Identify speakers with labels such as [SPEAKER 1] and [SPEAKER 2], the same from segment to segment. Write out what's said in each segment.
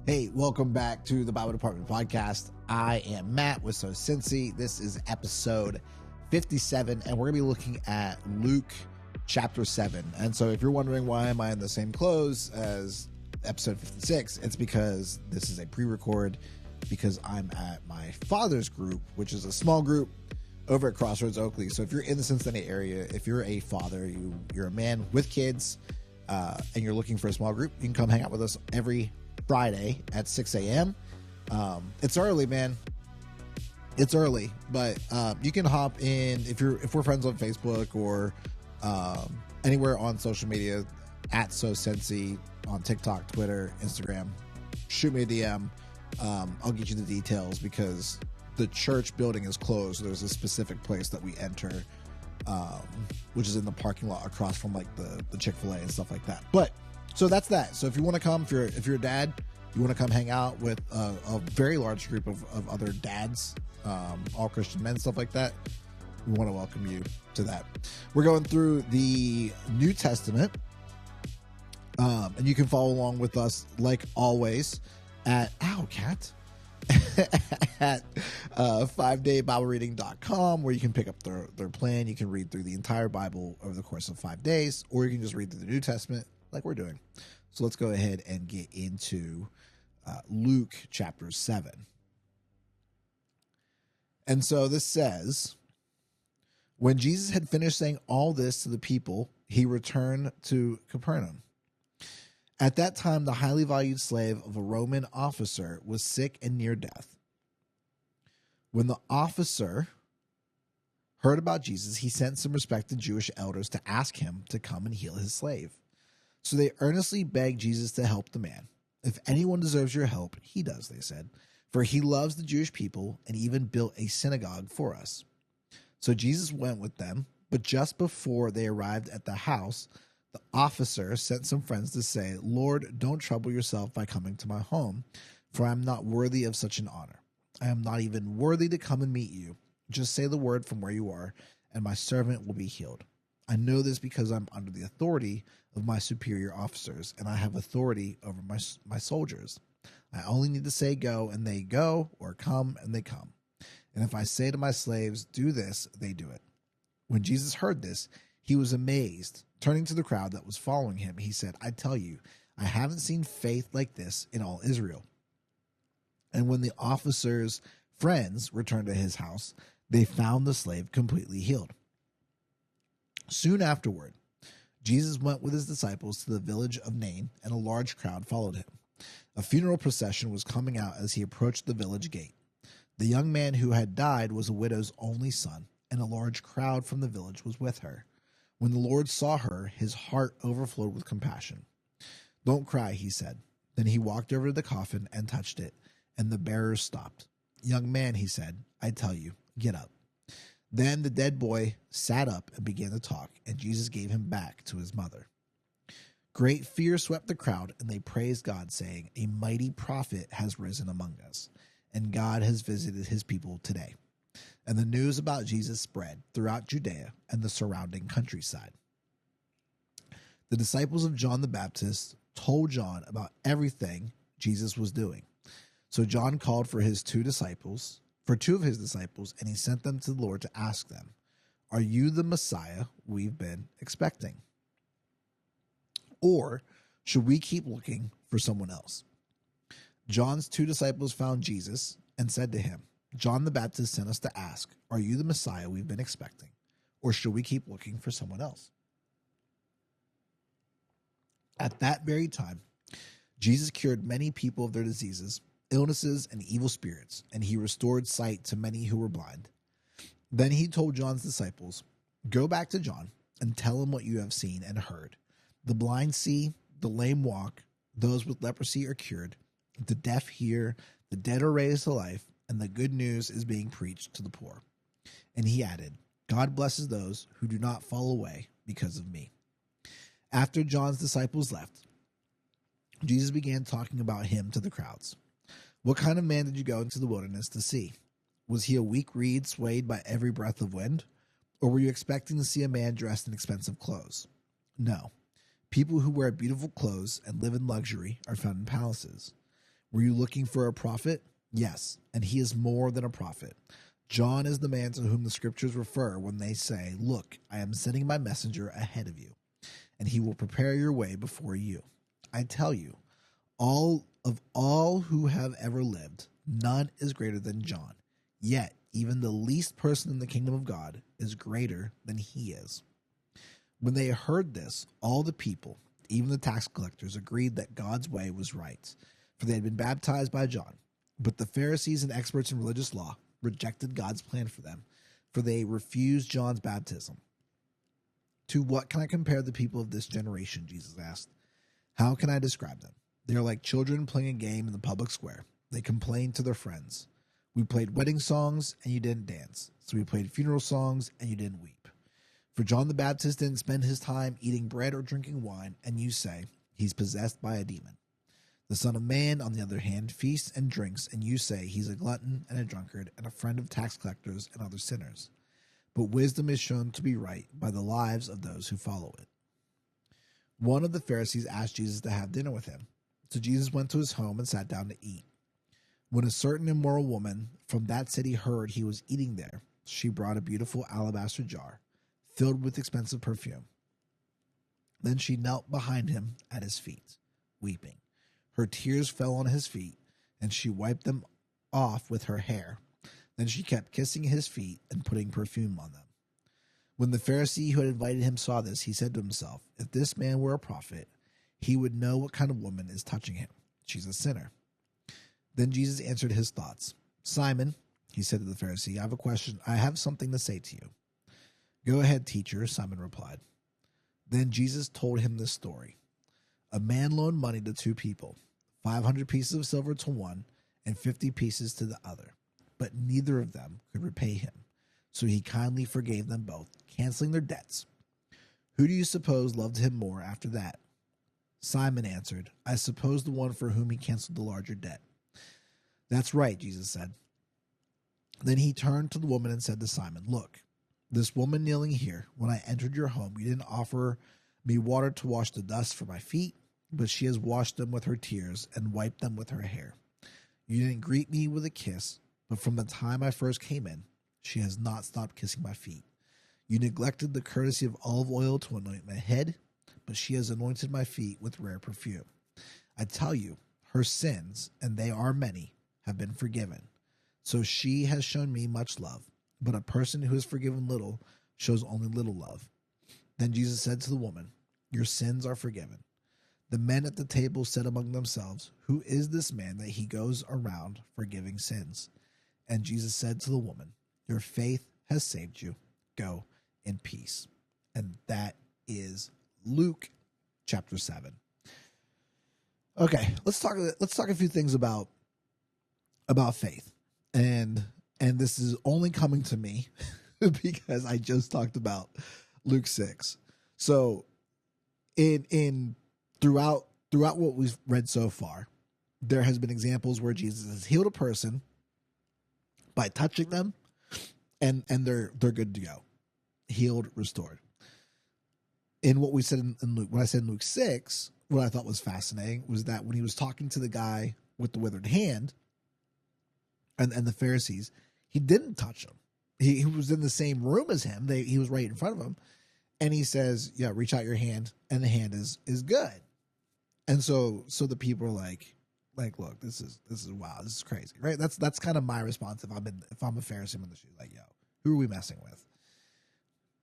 [SPEAKER 1] Hey, welcome back to the Bible Department Podcast. I am Matt with Cincy. This is episode 57, and we're going to be looking at Luke chapter 7. And so if you're wondering why am I in the same clothes as episode 56, it's because this is a pre-record because I'm at my father's group, which is a small group over at Crossroads Oakley. So if you're in the Cincinnati area, if you're a father, you're a man with kids, and you're looking for a small group, you can come hang out with us every Friday at 6 a.m. It's early, man. It's early, but you can hop in if we're friends on Facebook or anywhere on social media at Cincy on TikTok, Twitter, Instagram. Shoot me a DM. I'll get you the details because the church building is closed. So there's a specific place that we enter, which is in the parking lot across from like the Chick-fil-A and stuff like that. But so that's that. So if you want to come, if you're a dad, you want to come hang out with a very large group of other dads, all Christian men, stuff like that, we want to welcome you to that. We're going through the New Testament, and you can follow along with us like always at at 5daybiblereading.com, where you can pick up their plan. You can read through the entire Bible over the course of 5 days, or you can just read through the New Testament like we're doing. So let's go ahead and get into Luke chapter 7. And so this says, when Jesus had finished saying all this to the people, he returned to Capernaum. At that time, the highly valued slave of a Roman officer was sick and near death. When the officer heard about Jesus, he sent some respected Jewish elders to ask him to come and heal his slave. So they earnestly begged Jesus to help the man. If anyone deserves your help, he does, they said, for he loves the Jewish people and even built a synagogue for us. So Jesus went with them, but just before they arrived at the house, the officer sent some friends to say, Lord, don't trouble yourself by coming to my home, for I am not worthy of such an honor. I am not even worthy to come and meet you. Just say the word from where you are, and my servant will be healed. I know this because I'm under the authority of my superior officers, and I have authority over my soldiers. I only need to say go, and they go, or come, and they come. And if I say to my slaves, do this, they do it. When Jesus heard this, he was amazed. Turning to the crowd that was following him, he said, I tell you, I haven't seen faith like this in all Israel. And when the officer's friends returned to his house, they found the slave completely healed. Soon afterward, Jesus went with his disciples to the village of Nain, and a large crowd followed him. A funeral procession was coming out as he approached the village gate. The young man who had died was a widow's only son, and a large crowd from the village was with her. When the Lord saw her, his heart overflowed with compassion. Don't cry, he said. Then he walked over to the coffin and touched it, and the bearers stopped. Young man, he said, I tell you, get up. Then the dead boy sat up and began to talk, and Jesus gave him back to his mother. Great fear swept the crowd, and they praised God, saying, a mighty prophet has risen among us, and God has visited his people today. And the news about Jesus spread throughout Judea and the surrounding countryside. The disciples of John the Baptist told John about everything Jesus was doing. So John called for two of his disciples, and he sent them to the Lord to ask them, are you the Messiah we've been expecting? Or should we keep looking for someone else? John's two disciples found Jesus and said to him, John the Baptist sent us to ask, are you the Messiah we've been expecting? Or should we keep looking for someone else? At that very time, Jesus cured many people of their diseases, illnesses, and evil spirits, and he restored sight to many who were blind. Then he told John's disciples, go back to John and tell him what you have seen and heard. The blind see, the lame walk, those with leprosy are cured, the deaf hear, the dead are raised to life, and the good news is being preached to the poor. And he added, God blesses those who do not fall away because of me. After John's disciples left, Jesus began talking about him to the crowds. What kind of man did you go into the wilderness to see? Was he a weak reed swayed by every breath of wind? Or were you expecting to see a man dressed in expensive clothes? No. People who wear beautiful clothes and live in luxury are found in palaces. Were you looking for a prophet? Yes, and he is more than a prophet. John is the man to whom the scriptures refer when they say, 'Look, I am sending my messenger ahead of you, and he will prepare your way before you.' I tell you, all who have ever lived, none is greater than John. Yet, even the least person in the kingdom of God is greater than he is." When they heard this, all the people, even the tax collectors, agreed that God's way was right, for they had been baptized by John. But the Pharisees and experts in religious law rejected God's plan for them, for they refused John's baptism. "To what can I compare the people of this generation?" Jesus asked. "How can I describe them? They are like children playing a game in the public square. They complain to their friends, 'We played wedding songs and you didn't dance. So we played funeral songs and you didn't weep.' For John the Baptist didn't spend his time eating bread or drinking wine, and you say, 'He's possessed by a demon.' The Son of Man, on the other hand, feasts and drinks, and you say, 'He's a glutton and a drunkard and a friend of tax collectors and other sinners.' But wisdom is shown to be right by the lives of those who follow it." One of the Pharisees asked Jesus to have dinner with him. So Jesus went to his home and sat down to eat. When a certain immoral woman from that city heard he was eating there, she brought a beautiful alabaster jar filled with expensive perfume. Then she knelt behind him at his feet, weeping. Her tears fell on his feet, and she wiped them off with her hair. Then she kept kissing his feet and putting perfume on them. When the Pharisee who had invited him saw this, he said to himself, "If this man were a prophet, he would know what kind of woman is touching him. She's a sinner." Then Jesus answered his thoughts. "Simon," he said to the Pharisee, "I have a question. I have something to say to you." "Go ahead, teacher," Simon replied. Then Jesus told him this story. A man loaned money to two people, 500 pieces of silver to one and 50 pieces to the other. But neither of them could repay him. So he kindly forgave them both, canceling their debts. "Who do you suppose loved him more after that?" Simon answered, "I suppose the one for whom he canceled the larger debt." "That's right," Jesus said. Then he turned to the woman and said to Simon, "Look, this woman kneeling here, when I entered your home, you didn't offer me water to wash the dust from my feet, but she has washed them with her tears and wiped them with her hair. You didn't greet me with a kiss, but from the time I first came in, she has not stopped kissing my feet. You neglected the courtesy of olive oil to anoint my head, but she has anointed my feet with rare perfume. I tell you, her sins, and they are many, have been forgiven. So she has shown me much love, but a person who is forgiven little shows only little love." Then Jesus said to the woman, "Your sins are forgiven." The men at the table said among themselves, "Who is this man that he goes around forgiving sins?" And Jesus said to the woman, "Your faith has saved you. Go in peace." And that is Luke chapter 7. Okay, let's talk a few things about faith. And this is only coming to me because I just talked about Luke 6. So in throughout what we've read so far, there has been examples where Jesus has healed a person by touching them, and they're good to go, healed, restored. In what we said in Luke, when I said in Luke 6, what I thought was fascinating was that when he was talking to the guy with the withered hand and the Pharisees, he didn't touch him. He was in the same room as him. He was right in front of him. And he says, "Yeah, reach out your hand," and the hand is good. And so the people are like, look, this is wow, this is crazy, right? That's kind of my response if I'm a Pharisee in the shoe, like, yo, who are we messing with?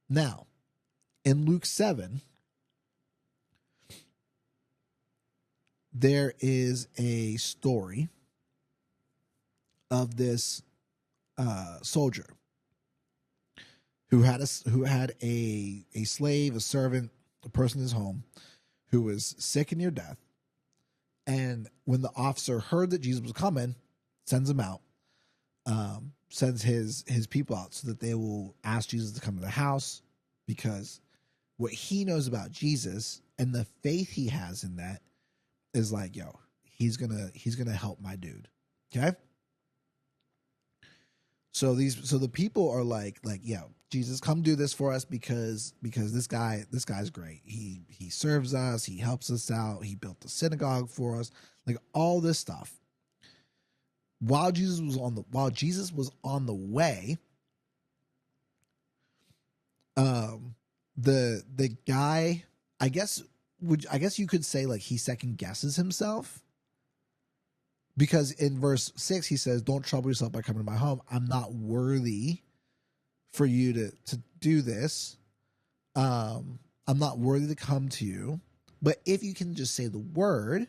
[SPEAKER 1] Now, in Luke 7, there is a story of this soldier who had a slave, a servant, a person in his home who was sick and near death. And when the officer heard that Jesus was coming, sends him out, sends his people out so that they will ask Jesus to come to the house, because what he knows about Jesus and the faith he has in that is like, yo, he's gonna help my dude. Okay. So the people are like, yo, Jesus, come do this for us because this guy's great. He serves us, he helps us out, he built the synagogue for us, like all this stuff. while Jesus was on the way, the guy, I guess you could say like he second guesses himself, because in verse 6 he says, "Don't trouble yourself by coming to my home. I'm not worthy for you to do this. I'm not worthy to come to you, but if you can just say the word,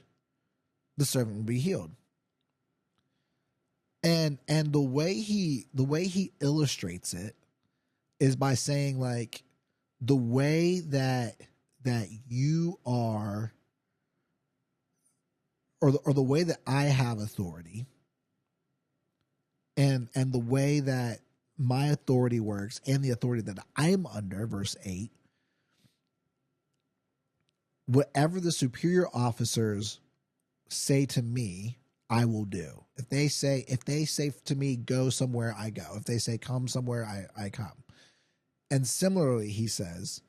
[SPEAKER 1] the servant will be healed." And the way he illustrates it is by saying like the way that you are, or the way that I have authority, and the way that my authority works and the authority that I am under, verse 8, whatever the superior officers say to me, I will do. If they say to me, go somewhere, I go. If they say come somewhere, I come. And similarly, he says,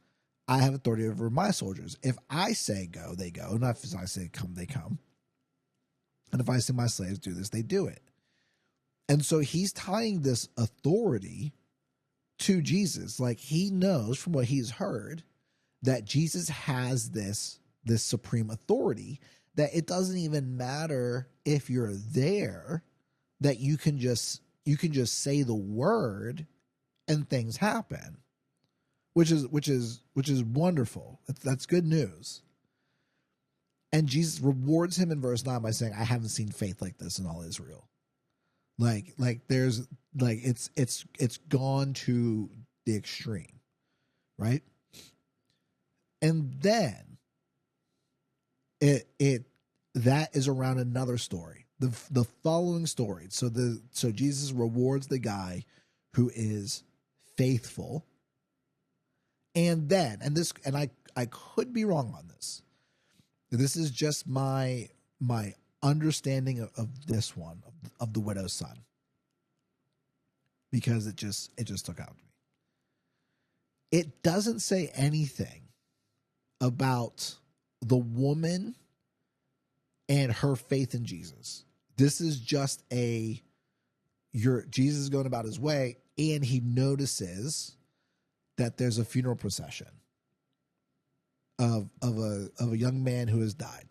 [SPEAKER 1] I have authority over my soldiers. If I say go, they go. And if I say come, they come. And if I say my slaves do this, they do it. And so he's tying this authority to Jesus. Like he knows from what he's heard that Jesus has this supreme authority, that it doesn't even matter if you're there, that you can just say the word and things happen, which is wonderful. That's good news. And Jesus rewards him in verse 9 by saying, I haven't seen faith like this in all Israel. Like there's like it's gone to the extreme, right? And then that is around another story, the following story. So Jesus rewards the guy who is faithful, and I could be wrong on this. This is just my understanding of this one, of the widow's son, because it just took out to me. It doesn't say anything about the woman and her faith in Jesus. This is just Jesus is going about his way, and he notices that there's a funeral procession of a young man who has died,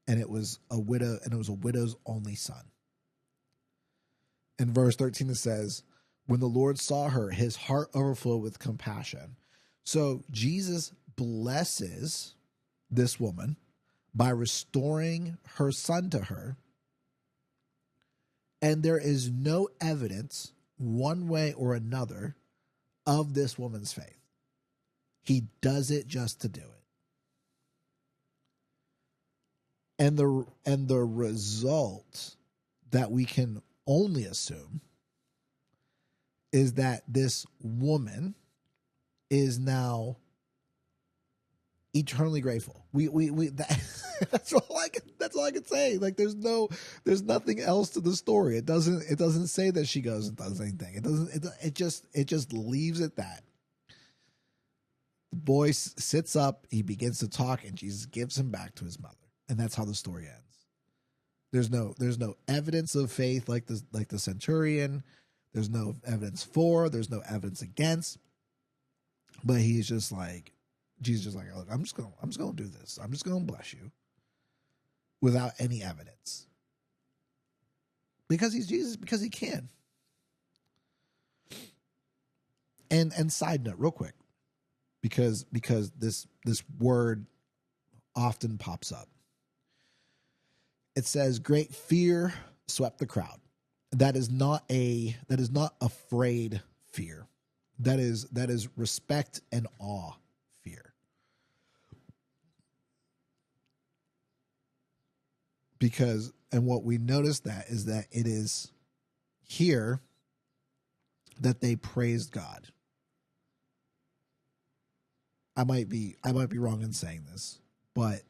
[SPEAKER 1] and it was a widow, and it was a widow's only son. In verse 13 it says, when the Lord saw her, his heart overflowed with compassion. So Jesus blesses this woman by restoring her son to her, and there is no evidence one way or another of this woman's faith. He does it just to do it. And the result that we can only assume is that this woman is now eternally grateful. That's all I can say. Like there's nothing else to the story. It doesn't say that she goes and does anything. It just leaves it that. The boy sits up, he begins to talk, and Jesus gives him back to his mother. And that's how the story ends. There's no evidence of faith like the centurion. There's no evidence for, there's no evidence against. But he's just like, Jesus is like, look, I'm just gonna do this. I'm just gonna bless you without any evidence. Because he's Jesus, because he can. And side note, real quick, because this word often pops up. It says, great fear swept the crowd. That is not afraid fear. That is respect and awe fear. Because, and what we notice that is that it is here that they praised God. I might be wrong in saying this, but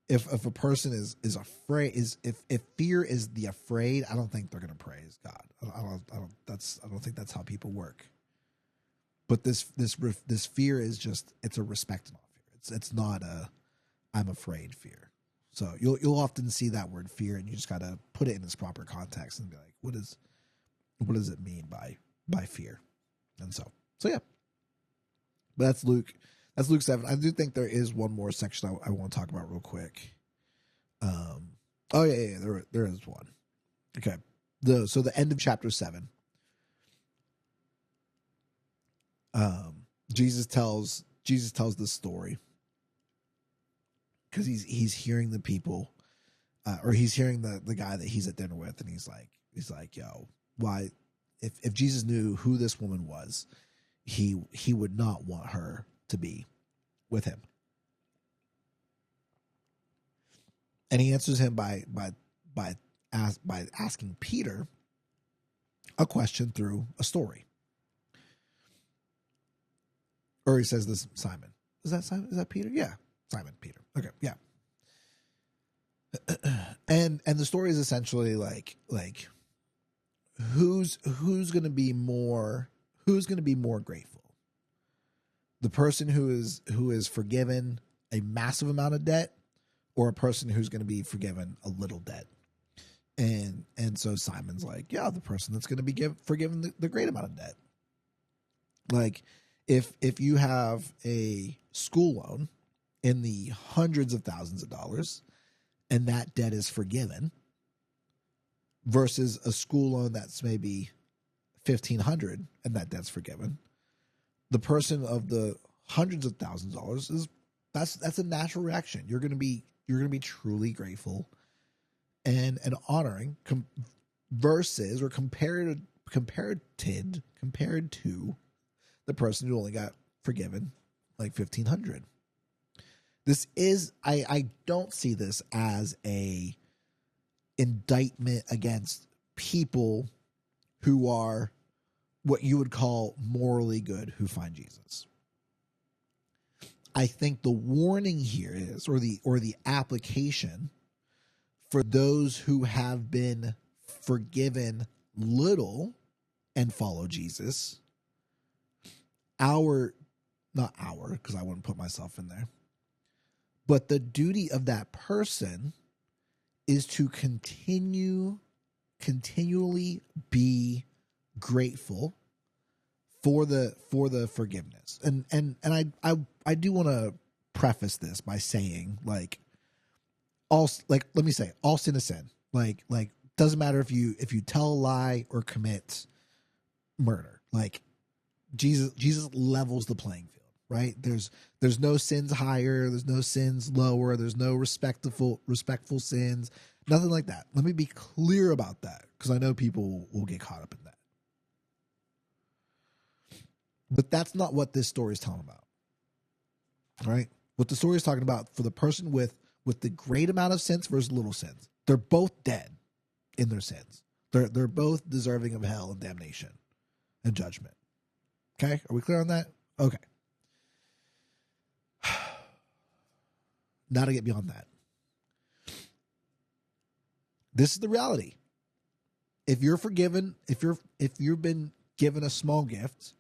[SPEAKER 1] if a person is afraid, if fear is the afraid, I don't think they're going to praise God. I don't think that's how people work. But this fear is just, it's a respect and awe fear. It's not a I'm afraid fear. So you'll often see that word fear, and you just got to put it in its proper context and be like, what does it mean by fear? And so yeah. But that's Luke 7. I do think there is one more section I want to talk about real quick. There is one. Okay. So the end of chapter 7. Jesus tells this story because he's hearing the people, or he's hearing the guy that he's at dinner with, and he's like, yo, why? If Jesus knew who this woman was, he would not want her to be with him. And he answers him by asking Peter a question through a story. Or he says this, Simon. Is that Simon? Is that Peter? Yeah. Simon, Peter. Okay, yeah. And the story is essentially like who's gonna be more grateful? The person who is forgiven a massive amount of debt, or a person who's going to be forgiven a little debt? And so Simon's like, yeah, the person that's going to be forgiven the great amount of debt. Like if you have a school loan in the hundreds of thousands of dollars and that debt is forgiven, versus a school loan that's maybe $1,500 and that debt's forgiven, the person of the hundreds of thousands of dollars that's a natural reaction. You're going to be truly grateful and honoring versus or compared to the person who only got forgiven like $1,500. This is I don't see this as a indictment against people who are what you would call morally good who find Jesus. I think the warning here is, or the application for those who have been forgiven little and follow Jesus, not our, because I wouldn't put myself in there, but the duty of that person is to continually be grateful for the forgiveness. And I do want to preface this by saying, let me say, all sin is sin. Like doesn't matter if you tell a lie or commit murder. Like Jesus levels the playing field, right? There's no sins higher, there's no sins lower, there's no respectful sins, nothing like that. Let me be clear about that, because I know people will get caught up in that. But that's not what this story is talking about, right? What the story is talking about for the person with the great amount of sins versus little sins, they're both dead in their sins. They're both deserving of hell and damnation and judgment. Okay, are we clear on that? Okay. Now to get beyond that, this is the reality. If you're forgiven, if you've been given a small gift,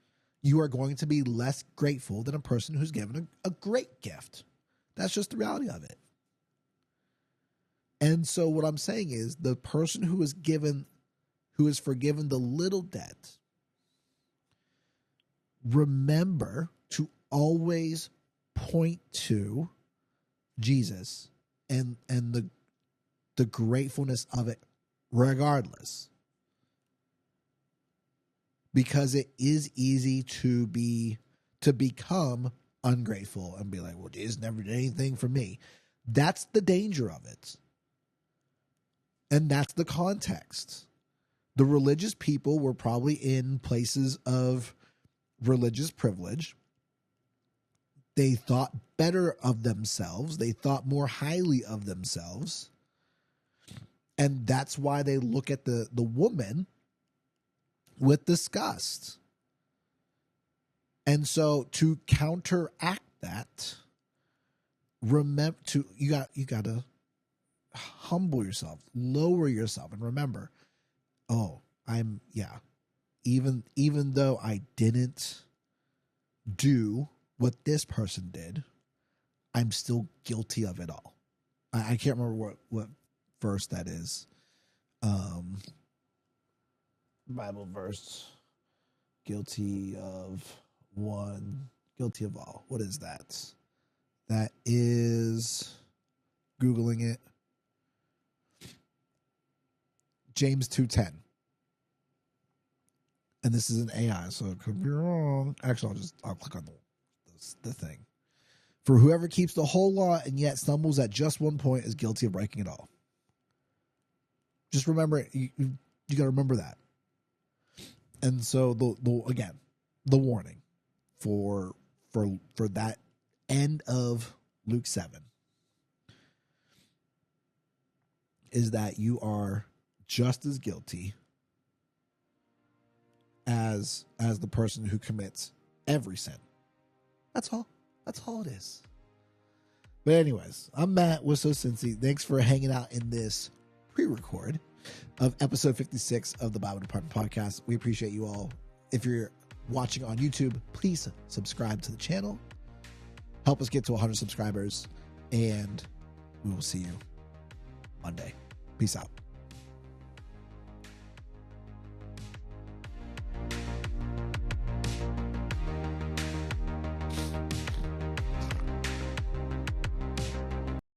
[SPEAKER 1] you are going to be less grateful than a person who's given a great gift. That's just the reality of it. And so what I'm saying is, the person who is forgiven the little debt, remember to always point to Jesus and the gratefulness of it regardless. Because it is easy to become ungrateful and be like, well, Jesus never did anything for me. That's the danger of it. And that's the context. The religious people were probably in places of religious privilege. They thought better of themselves. They thought more highly of themselves. And that's why they look at the woman with disgust. And so to counteract that, you got to humble yourself, lower yourself, and remember, even though I didn't do what this person did, I'm still guilty of it all. I can't remember what verse that is. Bible verse. Guilty of one, guilty of all. What is that? That is, Googling it, James 2:10. And this is an AI, so it could be wrong. Actually, I'll click on the thing. For whoever keeps the whole law and yet stumbles at just one point is guilty of breaking it all. Just remember it. You got to remember that. And so the warning for that end of Luke 7 is that you are just as guilty as the person who commits every sin. That's all. That's all it is. But anyways, I'm Matt with So Cincy. Thanks for hanging out in this pre-record of episode 56 of the Bible Department Podcast. We appreciate you all. If you're watching on YouTube, please subscribe to the channel. Help us get to 100 subscribers, and we will see you Monday. Peace out.